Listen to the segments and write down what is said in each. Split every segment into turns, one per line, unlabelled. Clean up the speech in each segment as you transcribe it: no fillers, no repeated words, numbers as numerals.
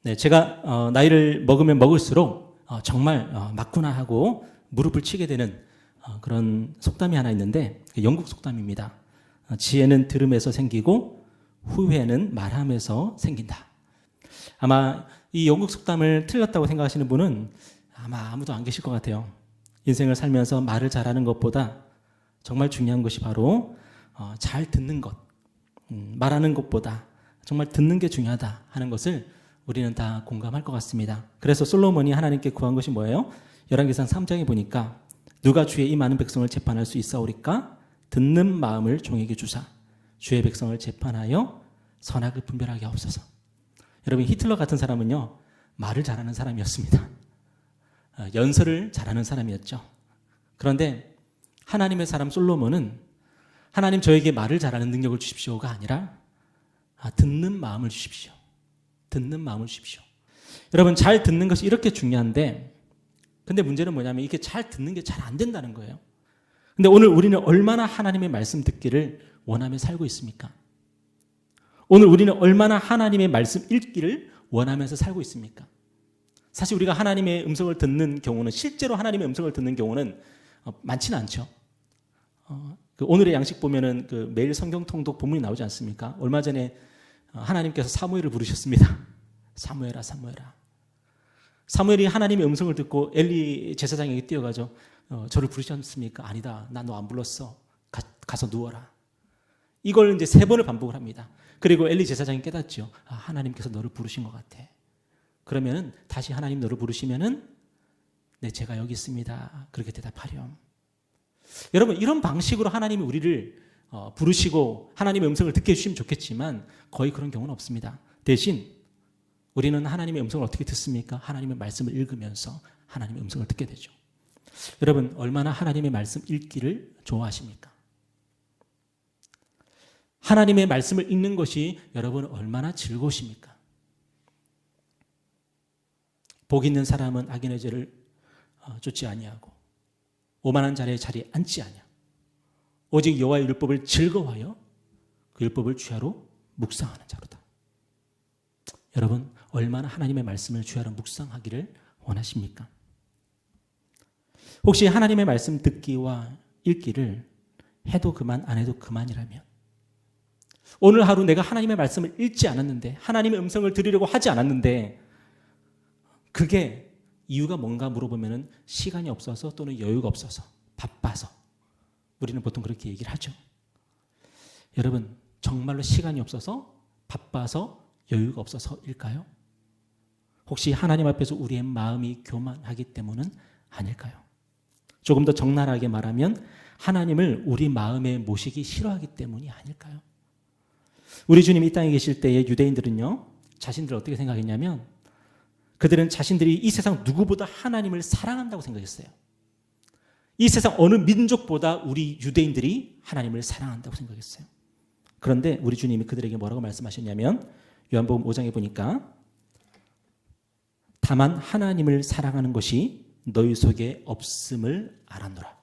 네, 제가 나이를 먹으면 먹을수록 정말 맞구나 하고 무릎을 치게 되는 그런 속담이 하나 있는데 영국 속담입니다. 지혜는 들음에서 생기고 후회는 말함에서 생긴다. 아마 이 영국 속담을 틀렸다고 생각하시는 분은 아마 아무도 안 계실 것 같아요. 인생을 살면서 말을 잘하는 것보다 정말 중요한 것이 바로 잘 듣는 것, 말하는 것보다 정말 듣는 게 중요하다 하는 것을 우리는 다 공감할 것 같습니다. 그래서 솔로몬이 하나님께 구한 것이 뭐예요? 열왕기상 3장에 보니까 누가 주의 이 많은 백성을 재판할 수 있사오리까? 듣는 마음을 종에게 주사 주의 백성을 재판하여 선악을 분별하게 하옵소서. 여러분, 히틀러 같은 사람은요, 말을 잘하는 사람이었습니다. 연설을 잘하는 사람이었죠. 그런데 하나님의 사람 솔로몬은 하나님 저에게 말을 잘하는 능력을 주십시오가 아니라 듣는 마음을 주십시오. 듣는 마음을 주십시오. 여러분, 잘 듣는 것이 이렇게 중요한데, 근데 문제는 뭐냐면 이게 잘 듣는 게 잘 안 된다는 거예요. 근데 오늘 우리는 얼마나 하나님의 말씀 듣기를 원하며 살고 있습니까? 오늘 우리는 얼마나 하나님의 말씀 읽기를 원하면서 살고 있습니까? 사실 우리가 하나님의 음성을 듣는 경우는, 실제로 하나님의 음성을 듣는 경우는 많지는 않죠. 오늘의 양식 보면은 매일 성경 통독 본문이 나오지 않습니까? 얼마 전에 하나님께서 사무엘을 부르셨습니다. 사무엘아, 사무엘아. 사무엘이 하나님의 음성을 듣고 엘리 제사장에게 뛰어가죠. 저를 부르셨습니까? 아니다. 나 너 안 불렀어. 가서 누워라. 이걸 이제 3번을 반복을 합니다. 그리고 엘리 제사장이 깨닫죠. 하나님께서 너를 부르신 것 같아. 그러면은 다시 하나님 너를 부르시면은 네, 제가 여기 있습니다. 그렇게 대답하렴. 여러분, 이런 방식으로 하나님이 우리를 부르시고 하나님의 음성을 듣게 해주시면 좋겠지만 거의 그런 경우는 없습니다. 대신 우리는 하나님의 음성을 어떻게 듣습니까? 하나님의 말씀을 읽으면서 하나님의 음성을 듣게 되죠. 여러분, 얼마나 하나님의 말씀 읽기를 좋아하십니까? 하나님의 말씀을 읽는 것이 여러분 얼마나 즐거우십니까? 복 있는 사람은 악인의 죄를 쫓지 아니하고 오만한 자의 자리에 앉지 아니하고 오직 여호와의 율법을 즐거워하여 그 율법을 주야로 묵상하는 자로다. 여러분, 얼마나 하나님의 말씀을 주야로 묵상하기를 원하십니까? 혹시 하나님의 말씀 듣기와 읽기를 해도 그만 안 해도 그만이라면, 오늘 하루 내가 하나님의 말씀을 읽지 않았는데, 하나님의 음성을 들으려고 하지 않았는데, 그게 이유가 뭔가 물어보면 시간이 없어서 또는 여유가 없어서, 바빠서, 우리는 보통 그렇게 얘기를 하죠. 여러분, 정말로 시간이 없어서, 바빠서, 여유가 없어서일까요? 혹시 하나님 앞에서 우리의 마음이 교만하기 때문은 아닐까요? 조금 더 적나라하게 말하면 하나님을 우리 마음에 모시기 싫어하기 때문이 아닐까요? 우리 주님이 이 땅에 계실 때에 유대인들은요, 자신들을 어떻게 생각했냐면 그들은 자신들이 이 세상 누구보다 하나님을 사랑한다고 생각했어요. 이 세상 어느 민족보다 우리 유대인들이 하나님을 사랑한다고 생각했어요. 그런데 우리 주님이 그들에게 뭐라고 말씀하셨냐면 요한복음 5장에 보니까 다만 하나님을 사랑하는 것이 너희 속에 없음을 알았노라.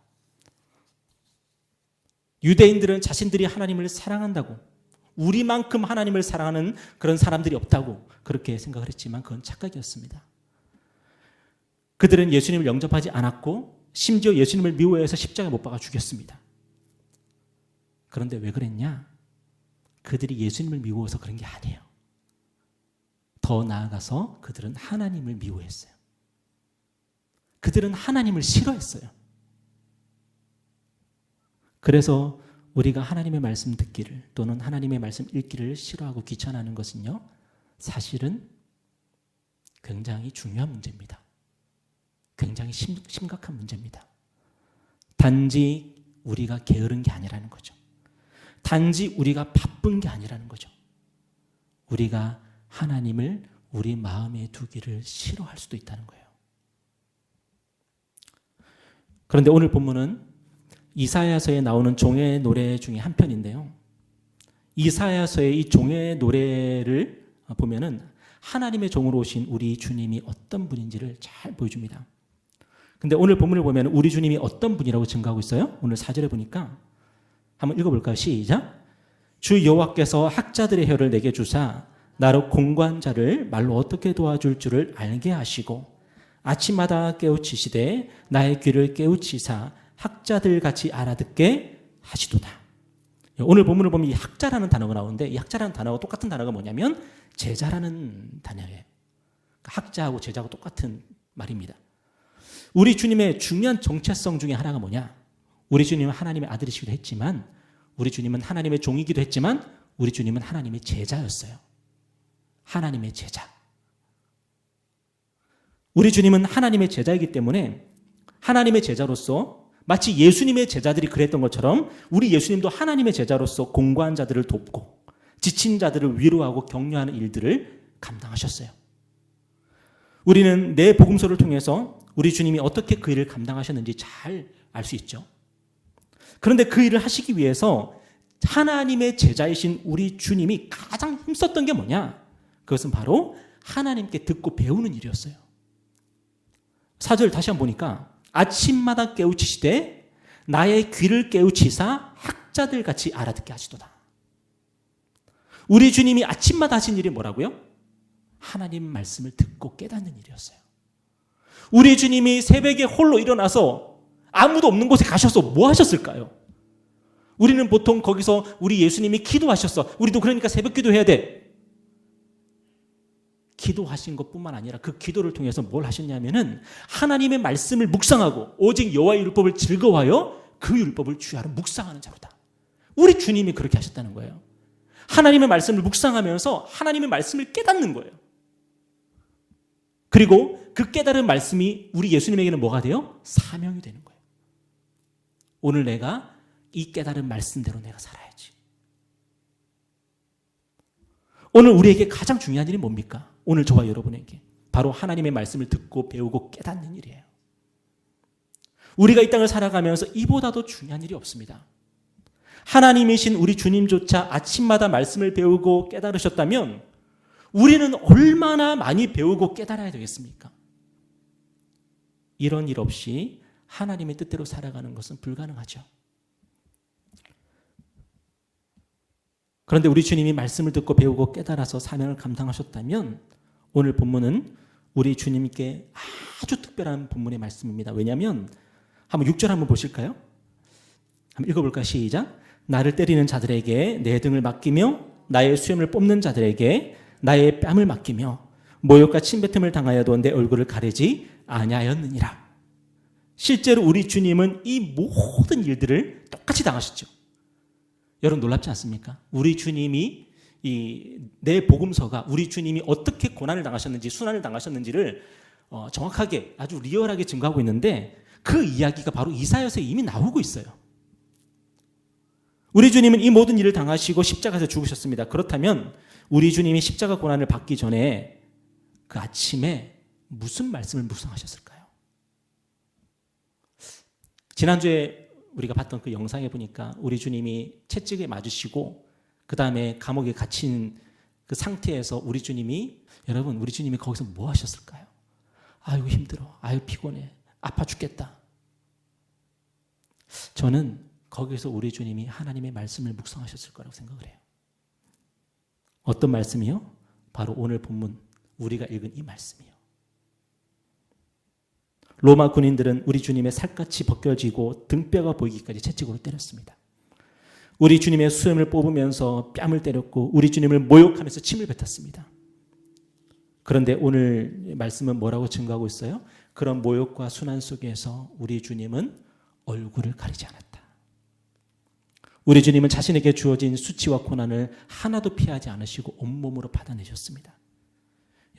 유대인들은 자신들이 하나님을 사랑한다고, 우리만큼 하나님을 사랑하는 그런 사람들이 없다고 그렇게 생각을 했지만 그건 착각이었습니다. 그들은 예수님을 영접하지 않았고 심지어 예수님을 미워해서 십자가에 못 박아 죽였습니다. 그런데 왜 그랬냐? 그들이 예수님을 미워해서 그런 게 아니에요. 더 나아가서 그들은 하나님을 미워했어요. 그들은 하나님을 싫어했어요. 그래서 우리가 하나님의 말씀 듣기를 또는 하나님의 말씀 읽기를 싫어하고 귀찮아하는 것은요, 사실은 굉장히 중요한 문제입니다. 굉장히 심각한 문제입니다. 단지 우리가 게으른 게 아니라는 거죠. 단지 우리가 바쁜 게 아니라는 거죠. 우리가 하나님을 우리 마음에 두기를 싫어할 수도 있다는 거예요. 그런데 오늘 본문은 이사야서에 나오는 종의 노래 중에 한 편인데요. 이사야서의 이 종의 노래를 보면은 하나님의 종으로 오신 우리 주님이 어떤 분인지를 잘 보여줍니다. 근데 오늘 본문을 보면 우리 주님이 어떤 분이라고 증거하고 있어요? 오늘 4절에 보니까 한번 읽어볼까요? 시작. 주 여호와께서 학자들의 혀를 내게 주사 나로 공고한 자를 말로 어떻게 도와줄 줄을 알게 하시고 아침마다 깨우치시되 나의 귀를 깨우치사 학자들 같이 알아듣게 하시도다. 오늘 본문을 보면 이 학자라는 단어가 나오는데 이 학자라는 단어와 똑같은 단어가 뭐냐면 제자라는 단어예요. 학자하고 제자하고 똑같은 말입니다. 우리 주님의 중요한 정체성 중에 하나가 뭐냐? 우리 주님은 하나님의 아들이시기도 했지만 우리 주님은 하나님의 종이기도 했지만 우리 주님은 하나님의 제자였어요. 하나님의 제자. 우리 주님은 하나님의 제자이기 때문에 하나님의 제자로서 마치 예수님의 제자들이 그랬던 것처럼 우리 예수님도 하나님의 제자로서 공고한 자들을 돕고 지친 자들을 위로하고 격려하는 일들을 감당하셨어요. 우리는 내 복음서를 통해서 우리 주님이 어떻게 그 일을 감당하셨는지 잘 알 수 있죠. 그런데 그 일을 하시기 위해서 하나님의 제자이신 우리 주님이 가장 힘썼던 게 뭐냐? 그것은 바로 하나님께 듣고 배우는 일이었어요. 4절 다시 한번 보니까 아침마다 깨우치시되 나의 귀를 깨우치사 학자들 같이 알아듣게 하시도다. 우리 주님이 아침마다 하신 일이 뭐라고요? 하나님 말씀을 듣고 깨닫는 일이었어요. 우리 주님이 새벽에 홀로 일어나서 아무도 없는 곳에 가셔서 뭐 하셨을까요? 우리는 보통 거기서 우리 예수님이 기도하셨어. 우리도 그러니까 새벽 기도해야 돼. 기도하신 것뿐만 아니라 그 기도를 통해서 뭘 하셨냐면은 하나님의 말씀을 묵상하고 오직 여호와의 율법을 즐거워하여 그 율법을 주야로 묵상하는 자로다. 우리 주님이 그렇게 하셨다는 거예요. 하나님의 말씀을 묵상하면서 하나님의 말씀을 깨닫는 거예요. 그리고 그 깨달은 말씀이 우리 예수님에게는 뭐가 돼요? 사명이 되는 거예요. 오늘 내가 이 깨달은 말씀대로 내가 살아야지. 오늘 우리에게 가장 중요한 일이 뭡니까? 오늘 저와 여러분에게 바로 하나님의 말씀을 듣고 배우고 깨닫는 일이에요. 우리가 이 땅을 살아가면서 이보다도 중요한 일이 없습니다. 하나님이신 우리 주님조차 아침마다 말씀을 배우고 깨달으셨다면 우리는 얼마나 많이 배우고 깨달아야 되겠습니까? 이런 일 없이 하나님의 뜻대로 살아가는 것은 불가능하죠. 그런데 우리 주님이 말씀을 듣고 배우고 깨달아서 사명을 감당하셨다면 오늘 본문은 우리 주님께 아주 특별한 본문의 말씀입니다. 왜냐하면 한번 6절 한번 보실까요? 한번 읽어볼까요? 시작. 나를 때리는 자들에게 내 등을 맡기며 나의 수염을 뽑는 자들에게 나의 뺨을 맡기며 모욕과 침뱉음을 당하여도 내 얼굴을 가리지 아니하였느니라. 실제로 우리 주님은 이 모든 일들을 똑같이 당하셨죠. 여러분 놀랍지 않습니까? 우리 주님이 내 복음서가 우리 주님이 어떻게 고난을 당하셨는지 순환을 당하셨는지를 정확하게 아주 리얼하게 증거하고 있는데 그 이야기가 바로 이사야서에 이미 나오고 있어요. 우리 주님은 이 모든 일을 당하시고 십자가에서 죽으셨습니다. 그렇다면 우리 주님이 십자가 고난을 받기 전에 그 아침에 무슨 말씀을 묵상하셨을까요? 지난주에 우리가 봤던 그 영상에 보니까 우리 주님이 채찍에 맞으시고 그 다음에 감옥에 갇힌 그 상태에서 우리 주님이 여러분 우리 주님이 거기서 뭐 하셨을까요? 아이고 힘들어, 아이고 피곤해, 아파 죽겠다. 저는 거기서 우리 주님이 하나님의 말씀을 묵상하셨을 거라고 생각을 해요. 어떤 말씀이요? 바로 오늘 본문 우리가 읽은 이 말씀이요. 로마 군인들은 우리 주님의 살갗이 벗겨지고 등뼈가 보이기까지 채찍으로 때렸습니다. 우리 주님의 수염을 뽑으면서 뺨을 때렸고 우리 주님을 모욕하면서 침을 뱉었습니다. 그런데 오늘 말씀은 뭐라고 증거하고 있어요? 그런 모욕과 순환 속에서 우리 주님은 얼굴을 가리지 않았다. 우리 주님은 자신에게 주어진 수치와 고난을 하나도 피하지 않으시고 온몸으로 받아내셨습니다.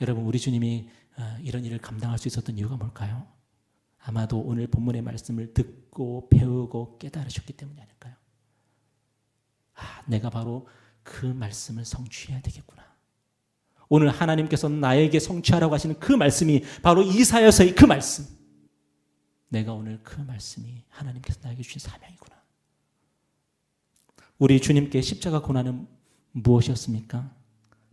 여러분 우리 주님이 이런 일을 감당할 수 있었던 이유가 뭘까요? 아마도 오늘 본문의 말씀을 듣고 배우고 깨달으셨기 때문이 아닐까요? 내가 바로 그 말씀을 성취해야 되겠구나. 오늘 하나님께서 나에게 성취하라고 하시는 그 말씀이 바로 이사야서의 그 말씀. 내가 오늘 그 말씀이 하나님께서 나에게 주신 사명이구나. 우리 주님께 십자가 고난은 무엇이었습니까?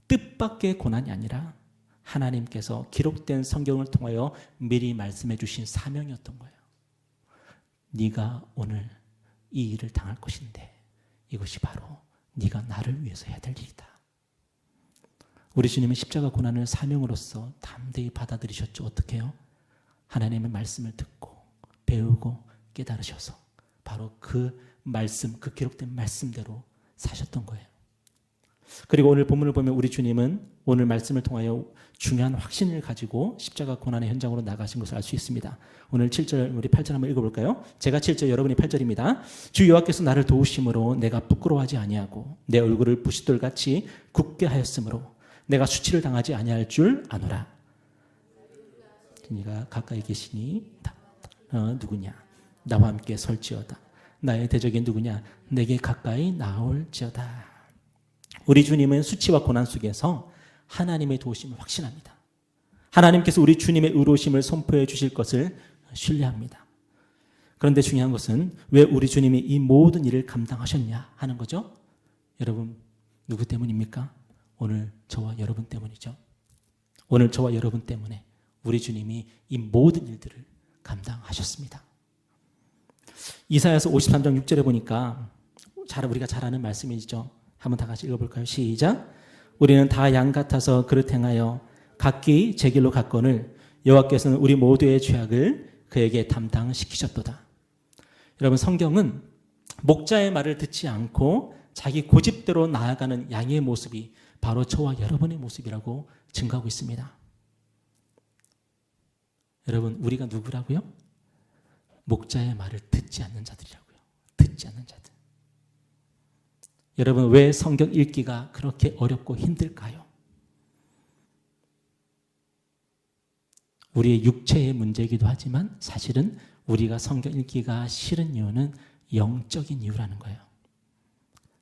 뜻밖의 고난이 아니라 하나님께서 기록된 성경을 통하여 미리 말씀해 주신 사명이었던 거예요. 네가 오늘 이 일을 당할 것인데 이것이 바로 네가 나를 위해서 해야 될 일이다. 우리 주님은 십자가 고난을 사명으로서 담대히 받아들이셨죠. 어떻게 해요? 하나님의 말씀을 듣고 배우고 깨달으셔서 바로 그 말씀, 그 기록된 말씀대로 사셨던 거예요. 그리고 오늘 본문을 보면 우리 주님은 오늘 말씀을 통하여 중요한 확신을 가지고 십자가 고난의 현장으로 나가신 것을 알 수 있습니다. 오늘 7절, 우리 8절 한번 읽어볼까요? 제가 7절, 여러분이 8절입니다. 주 여호와께서 나를 도우심으로 내가 부끄러워하지 아니하고 내 얼굴을 부싯돌같이 굳게 하였으므로 내가 수치를 당하지 아니할 줄 아노라. 네가 가까이 계시니 누구냐? 나와 함께 설지어다. 나의 대적이 누구냐? 내게 가까이 나올지어다. 우리 주님은 수치와 고난 속에서 하나님의 도우심을 확신합니다. 하나님께서 우리 주님의 의로우심을 선포해 주실 것을 신뢰합니다. 그런데 중요한 것은 왜 우리 주님이 이 모든 일을 감당하셨냐 하는 거죠. 여러분, 누구 때문입니까? 오늘 저와 여러분 때문이죠. 오늘 저와 여러분 때문에 우리 주님이 이 모든 일들을 감당하셨습니다. 이사야서 53장 6절에 보니까 우리가 잘 아는 말씀이죠. 한번 다 같이 읽어볼까요? 시작. 우리는 다 양 같아서 그릇 행하여 각기 제 길로 갔거늘 여호와께서는 우리 모두의 죄악을 그에게 담당시키셨도다. 여러분, 성경은 목자의 말을 듣지 않고 자기 고집대로 나아가는 양의 모습이 바로 저와 여러분의 모습이라고 증거하고 있습니다. 여러분, 우리가 누구라고요? 목자의 말을 듣지 않는 자들이라고요. 듣지 않는 자들. 여러분, 왜 성경 읽기가 그렇게 어렵고 힘들까요? 우리의 육체의 문제이기도 하지만 사실은 우리가 성경 읽기가 싫은 이유는 영적인 이유라는 거예요.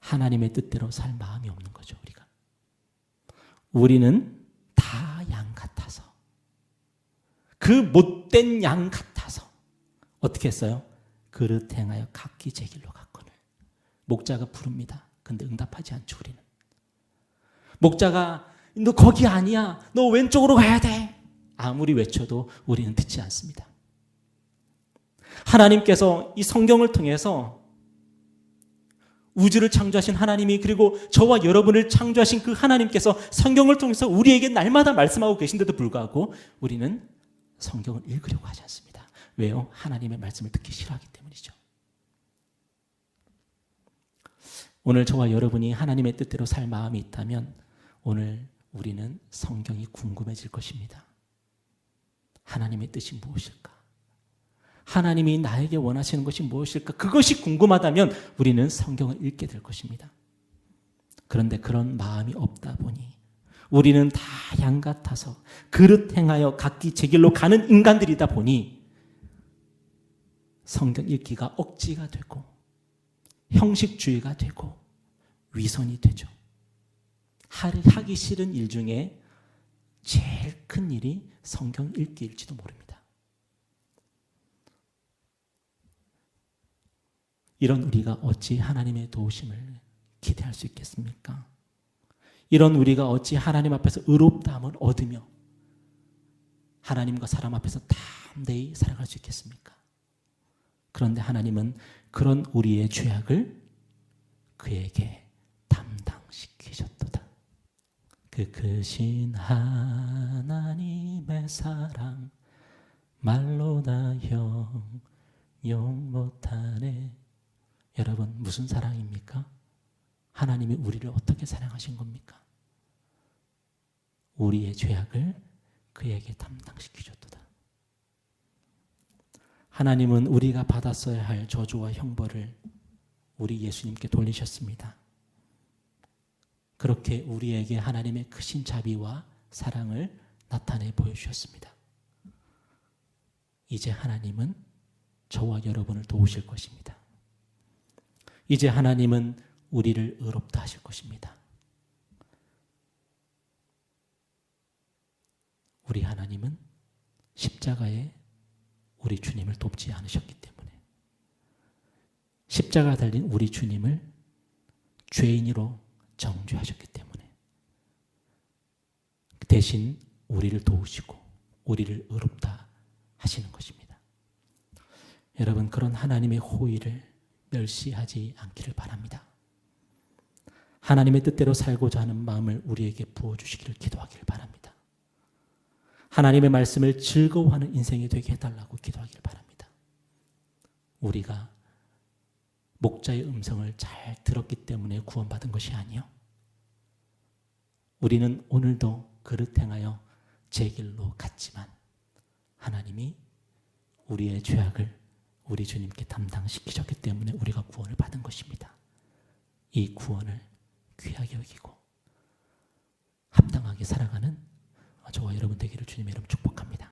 하나님의 뜻대로 살 마음이 없는 거죠. 우리는 다 양 같아서, 그 못된 양 같아서 어떻게 했어요? 그릇 행하여 각기 제 길로 갔거늘. 목자가 부릅니다. 근데 응답하지 않죠. 우리는 목자가 너 거기 아니야, 너 왼쪽으로 가야 돼, 아무리 외쳐도 우리는 듣지 않습니다. 하나님께서 이 성경을 통해서 우주를 창조하신 하나님이, 그리고 저와 여러분을 창조하신 그 하나님께서 성경을 통해서 우리에게 날마다 말씀하고 계신데도 불구하고 우리는 성경을 읽으려고 하지 않습니다. 왜요? 하나님의 말씀을 듣기 싫어하기 때문이죠. 오늘 저와 여러분이 하나님의 뜻대로 살 마음이 있다면 오늘 우리는 성경이 궁금해질 것입니다. 하나님의 뜻이 무엇일까? 하나님이 나에게 원하시는 것이 무엇일까? 그것이 궁금하다면 우리는 성경을 읽게 될 것입니다. 그런데 그런 마음이 없다 보니 우리는 다 양 같아서 그릇 행하여 각기 제 길로 가는 인간들이다 보니 성경 읽기가 억지가 되고 형식주의가 되고 위선이 되죠. 하기 싫은 일 중에 제일 큰 일이 성경 읽기일지도 모릅니다. 이런 우리가 어찌 하나님의 도우심을 기대할 수 있겠습니까? 이런 우리가 어찌 하나님 앞에서 의롭다함을 얻으며 하나님과 사람 앞에서 담대히 살아갈 수 있겠습니까? 그런데 하나님은 그런 우리의 죄악을 그에게 담당시키셨도다. 그 크신 하나님의 사랑 말로 다 형용 못하네. 여러분, 무슨 사랑입니까? 하나님이 우리를 어떻게 사랑하신 겁니까? 우리의 죄악을 그에게 담당시키셨도다. 하나님은 우리가 받았어야 할 저주와 형벌을 우리 예수님께 돌리셨습니다. 그렇게 우리에게 하나님의 크신 자비와 사랑을 나타내 보여주셨습니다. 이제 하나님은 저와 여러분을 도우실 것입니다. 이제 하나님은 우리를 의롭다 하실 것입니다. 우리 하나님은 십자가에 우리 주님을 돕지 않으셨기 때문에, 십자가 달린 우리 주님을 죄인으로 정죄하셨기 때문에 대신 우리를 도우시고 우리를 의롭다 하시는 것입니다. 여러분, 그런 하나님의 호의를 멸시하지 않기를 바랍니다. 하나님의 뜻대로 살고자 하는 마음을 우리에게 부어주시기를 기도하기를 바랍니다. 하나님의 말씀을 즐거워하는 인생이 되게 해달라고 기도하기를 바랍니다. 우리가 목자의 음성을 잘 들었기 때문에 구원받은 것이 아니요, 우리는 오늘도 그릇 행하여 제 길로 갔지만 하나님이 우리의 죄악을 우리 주님께 담당시키셨기 때문에 우리가 구원을 받은 것입니다. 이 구원을 귀하게 여기고 합당하게 살아가는 저와 여러분 되기를 주님의 이름 축복합니다.